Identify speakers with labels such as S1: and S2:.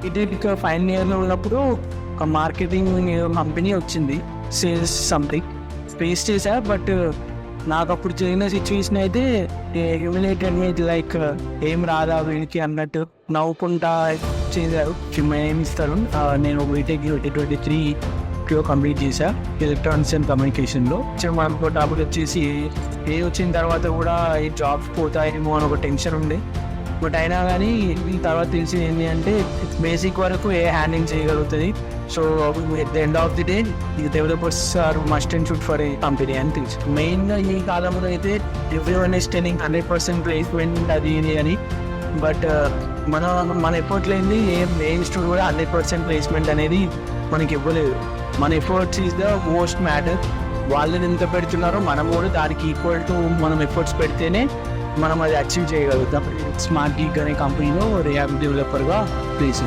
S1: BTech final ఇయర్లో ఉన్నప్పుడు ఒక మార్కెటింగ్ కంపెనీ వచ్చింది, సేల్స్ సంథింగ్ ఫేస్ చేశా. బట్ నాకు అప్పుడు జరిగిన సిచ్యువేషన్ అయితే హ్యూమిలేటెడ్ మీద లైక్ ఏం రాదా వీడికి అన్నట్టు నవ్వుకుంటా చేశారు. ఏమి ఇస్తారు, నేను బీటెక్ 2023 కంప్లీట్ చేశా ఎలక్ట్రానిక్స్ అండ్ కమ్యూనికేషన్లో. మనకు టాపిక్ వచ్చేసి వచ్చిన తర్వాత కూడా ఈ జాబ్స్ పోతాయేమో అని ఒక టెన్షన్ ఉండే. బట్ అయినా కానీ తర్వాత తెలిసింది ఏంటి అంటే బేసిక్ వరకు హ్యాండింగ్ చేయగలుగుతుంది. So at the end of the day ఈ developers are must and should for a company అని తెలుసు. మెయిన్గా ఈ కాలంలో అయితే ఎవ్రీవన్ ఈస్ టెలింగ్ 100% ప్లేస్మెంట్ అది ఇది అని. బట్ మన ఎఫర్ట్ లేనిది ఏ ఇన్స్టిట్యూట్ కూడా 100% ప్లేస్మెంట్ అనేది మనకి ఇవ్వలేదు. మన efforts is the most matter. వాళ్ళని ఎంత పెడుతున్నారో మనం కూడా దానికి ఈక్వల్ టు మనం ఎఫర్ట్స్ పెడితేనే మనం అది అచీవ్ చేయగలుగుతాం. స్మార్ట్ గీక్ అనే కంపెనీలో రియాక్ట్ డెవలపర్గా ప్లేస్